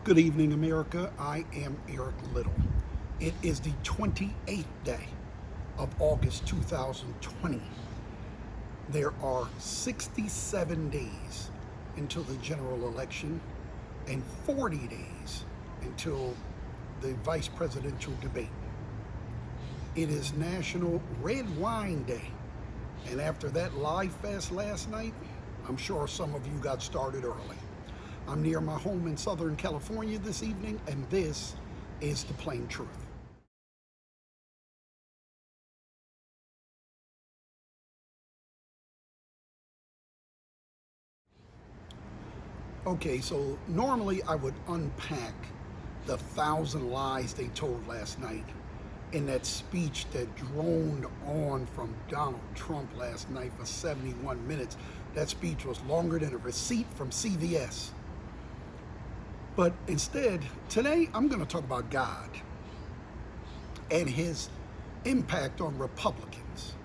Good evening, America. I am Eric Little. It is the 28th day of August 2020. There are 67 days until the general election and 40 days until the vice presidential debate. It is National Red Wine Day. And after that live fest last night, I'm sure some of you got started early. I'm near my home in Southern California this evening, and this is the plain truth. Okay, so normally I would unpack the 1,000 lies they told last night in that speech that droned on from Donald Trump last night for 71 minutes. That speech was longer than a receipt from CVS. But instead, today I'm going to talk about God and his impact on Republicans.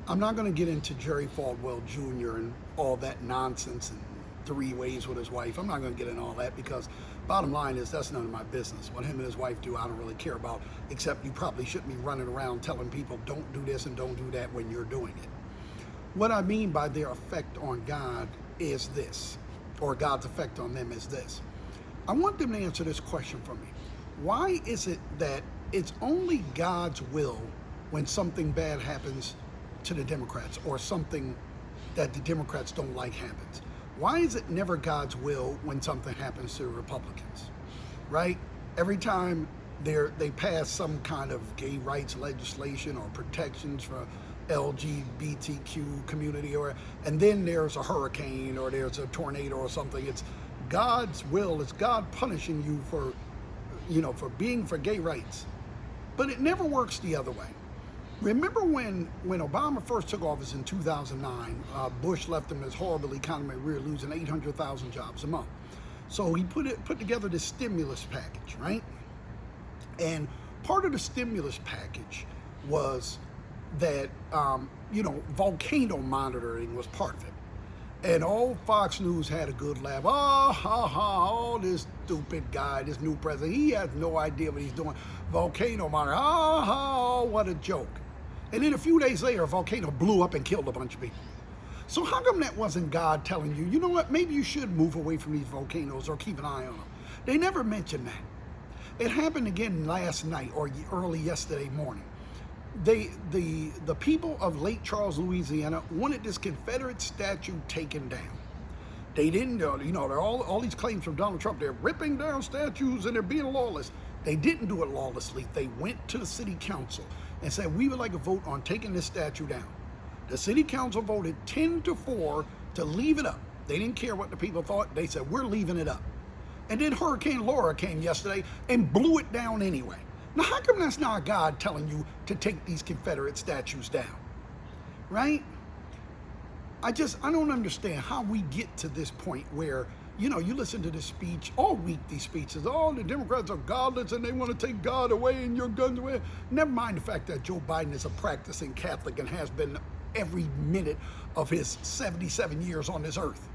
I'm not going to get into Jerry Falwell Jr. and all that nonsense and 3 ways with his wife. I'm not going to get into all that because bottom line is that's none of my business. What him and his wife do, I don't really care about, except you probably shouldn't be running around telling people don't do this and don't do that when you're doing it. What I mean by their effect on God is this, or God's effect on them is this. I want them to answer this question for me. Why is it that it's only God's will when something bad happens to the Democrats or something that the Democrats don't like happens? Why is it never God's will when something happens to the Republicans, right? Every time they pass some kind of gay rights legislation or protections for LGBTQ community, and then there's a hurricane or there's a tornado or something. It's God's will. It's God punishing you for being for gay rights. But it never works the other way. Remember when Obama first took office in 2009, Bush left him this horrible economy. We were losing 800,000 jobs a month. So he put together this stimulus package, right? And part of the stimulus package was that, volcano monitoring was part of it. And all Fox News had a good laugh. Oh, ha, ha, oh, this stupid guy, this new president, he has no idea what he's doing. Volcano monitoring, oh, ha, what a joke. And then a few days later, a volcano blew up and killed a bunch of people. So how come that wasn't God telling you, you know what, maybe you should move away from these volcanoes or keep an eye on them? They never mentioned that. It happened again last night or early yesterday morning. The people of Lake Charles, Louisiana wanted this Confederate statue taken down. They didn't, there are all these claims from Donald Trump, they're ripping down statues and they're being lawless. They didn't do it lawlessly. They went to the city council and said, we would like a vote on taking this statue down. The city council voted 10-4 to leave it up. They didn't care what the people thought. They said, we're leaving it up. And then Hurricane Laura came yesterday and blew it down anyway. Now, how come that's not God telling you to take these Confederate statues down, right? I don't understand how we get to this point where, you listen to this speech all week, these speeches, oh, the Democrats are godless and they want to take God away and your guns away. Never mind the fact that Joe Biden is a practicing Catholic and has been every minute of his 77 years on this earth.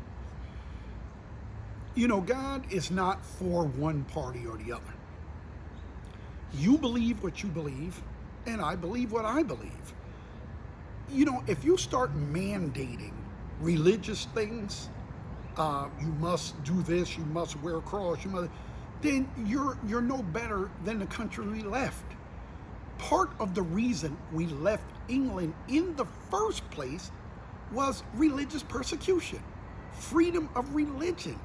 God is not for one party or the other. You believe what you believe, and I believe what I believe. If you start mandating religious things, you must do this, you must wear a cross, then you're no better than the country we left. Part of the reason we left England in the first place was religious persecution, freedom of religion.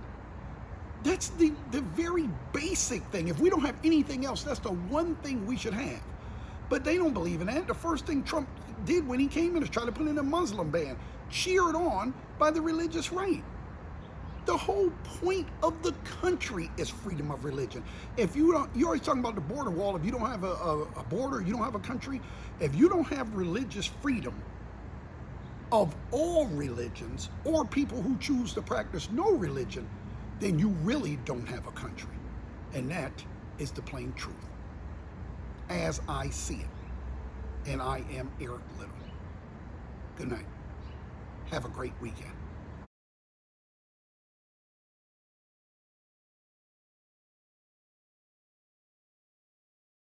That's the very basic thing. If we don't have anything else, that's the one thing we should have. But they don't believe in that. The first thing Trump did when he came in is try to put in a Muslim ban, cheered on by the religious right. The whole point of the country is freedom of religion. If you're always talking about the border wall. If you don't have a border, you don't have a country. If you don't have religious freedom of all religions or people who choose to practice no religion, then you really don't have a country. And that is the plain truth, as I see it. And I am Eric Little. Good night. Have a great weekend.